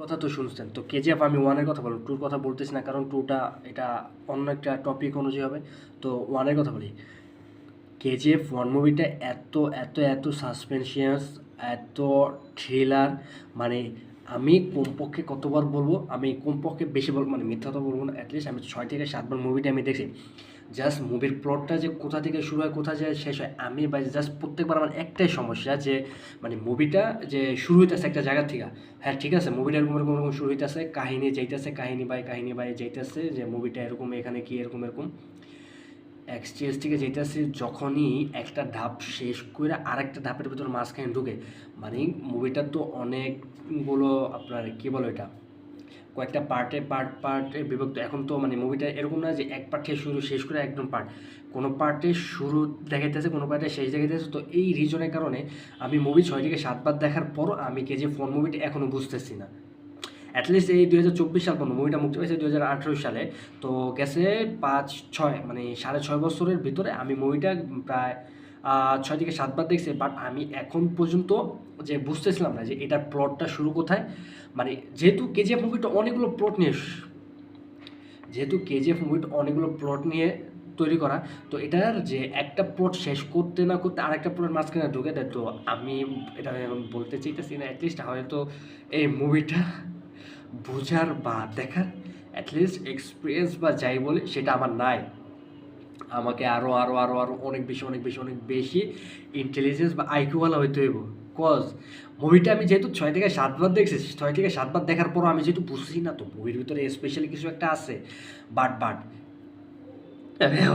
কথা তো শুনছেন। তো কেজিএফ আমি ওয়ানের কথা বলবো, টুর কথা বলতেছি না, কারণ টুটা এটা অন্য একটা টপিক অনুযায়ী হবে। তো ওয়ানের কথা বলি। কেজিএফ ওয়ান মুভিটা এত এত এত সাসপেন্সিয়াস, এত থ্রিলার, মানে আমি কমপক্ষে কতবার বলবো, আমি কমপক্ষে বেশি বলবো, মানে মিথ্যা তো বলবো না, অ্যাটলিস্ট আমি 6 থেকে 7বার মুভিটা আমি দেখছি। জাস্ট মুভির প্লটটা যে কোথা থেকে শুরু হয় কোথা যায় শেষ হয়, আমি বা জাস্ট প্রত্যেকবার আমার একটাই সমস্যা যে মানে মুভিটা যে শুরু হইতেছে একটা জায়গা থেকে। হ্যাঁ ঠিক আছে, মুভিটা এরকম এরকম এরকম শুরু হইতেছে, কাহিনী যাইতেছে, কাহিনী বাই যাইতেছে, যে মুভিটা এরকম, এখানে কি এরকম এরকম এক্সচেঞ্জ থেকে যেতেছি, যখনই একটা ধাপ শেষ করে আরেকটা ধাপের ভিতর মাঝখানে ঢুকে, মানে মুভিটা তো অনেকগুলো আপনার কী বলো এটা, কয়েকটা পার্টে বিভক্ত। এখন তো মানে মুভিটা এরকম না যে এক পার্ট থেকে শুরু শেষ করে একদম পার্ট, কোনো পার্টে শুরু দেখাইতেছে, কোনো পার্টে শেষ দেখাইতেছে। তো এই রিজনের কারণে আমি মুভি 6 থেকে 7বার দেখার পরও আমি কেজি ফোন মুভিটা এখনও বুঝতেছি না। অ্যাটলিস্ট এই 2024 সাল পর্যন্ত, মুভিটা মুক্তি পেয়েছে 2018 সালে, তো গেছে 5-6 মানে 6.5 বছরের ভিতরে আমি মুভিটা প্রায় 6 থেকে 7বার দেখছি। বাট আমি এখন পর্যন্ত যে বুঝতেছিলাম না যে এটার প্লটটা শুরু কোথায়। মানে যেহেতু কেজিএফ মুভিটা অনেকগুলো প্লট নিয়ে তৈরি করা, তো এটার যে একটা প্লট শেষ করতে না করতে আরেকটা প্লটের মাঝখানে ঢুকে দেয়। তো আমি এটা এখন বলতে চাইতেছি না, অ্যাটলিস্ট হয়তো এই মুভিটা বোঝার বা দেখার অ্যাটলিস্ট এক্সপিরিয়েন্স বা যাই বলে সেটা আমার নাই। আমাকে আরও আরও আরও আরও অনেক বেশি ইন্টেলিজেন্স বা আইকিউওয়ালা হইতে হইব। কজ মুভিটা আমি যেহেতু 6 থেকে 7বার দেখছি, 6 থেকে 7বার দেখার পরও আমি যেহেতু বুঝছি না, তো মুভির ভিতরে স্পেশালি কিছু একটা আছে। বাট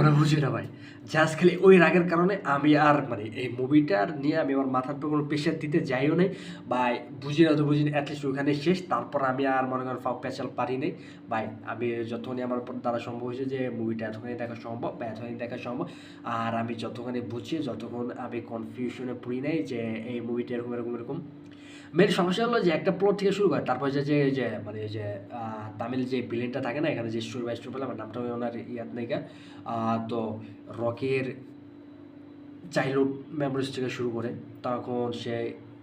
ওরা বুঝি না ভাই। জাস্ট খালি ওই রাগের কারণে আমি আর মানে এই মুভিটার নিয়ে আমি আমার মাথার উপর কোনো প্রেশার দিতে যাইও নাই, বা বুঝি না তো বুঝি না, অ্যাটলিস্ট ওইখানে শেষ। তারপর আমি আর মনে করেন ফাও পেঁচাল পারি নাই ভাই। আমি যতখানি আমার দ্বারা সম্ভব হয়েছে যে মুভিটা এতখানি দেখা সম্ভব বা এতখানি দেখা সম্ভব, আর আমি যতখানি বুঝি, যতক্ষণ আমি কনফিউশনে পড়ি নাই যে এই মুভিটা এরকম এরকম এরকম। মেন সমস্যা হলো যে একটা প্লট থেকে শুরু করে, তারপর যে যে মানে যে তামিল যে ভিলেনটা থাকে না এখানে, যে স্টোরি বাই স্টোরি বলে, আমার নামটা ওনার ইয়াদ নাইকা। তো রকির চাইল্ডহুড মেমোরিজ থেকে শুরু করে তখন সে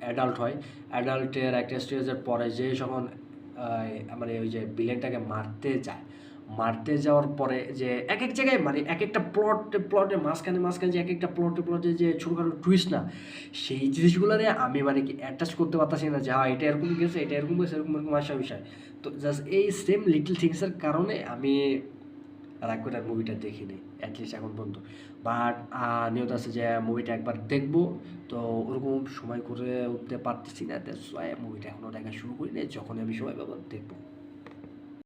অ্যাডাল্ট হয়, অ্যাডাল্টের একটা স্টেজের পরে যে যখন মানে ওই যে ভিলেনটাকে মারতে যাওয়ার পরে যে এক এক জায়গায় মানে এক একটা প্লটের মাঝখানে যে এক একটা প্লটে যে ছোটোখাটো টুইস্ট না, সেই জিনিসগুলো আমি মানে কি অ্যাটাচ করতে পারতাছি না যে হ্যাঁ এটা এরকম গেছে, এটা এরকম গেছে, এরকম এরকম আসা বিষয়। তো জাস্ট এই সেম লিটল থিংসের কারণে আমি রাগ করে আর মুভিটা দেখিনি অ্যাটলিস্ট এখন পর্যন্ত। বাট নিয়ত আছে যে মুভিটা একবার দেখবো, তো ওরকম সময় করে উঠতে পারতেছি না, দ্যাটস ওয়াই মুভিটা এখনও দেখা শুরু করি নাই। যখনই আমি সময় পাবো দেখবো।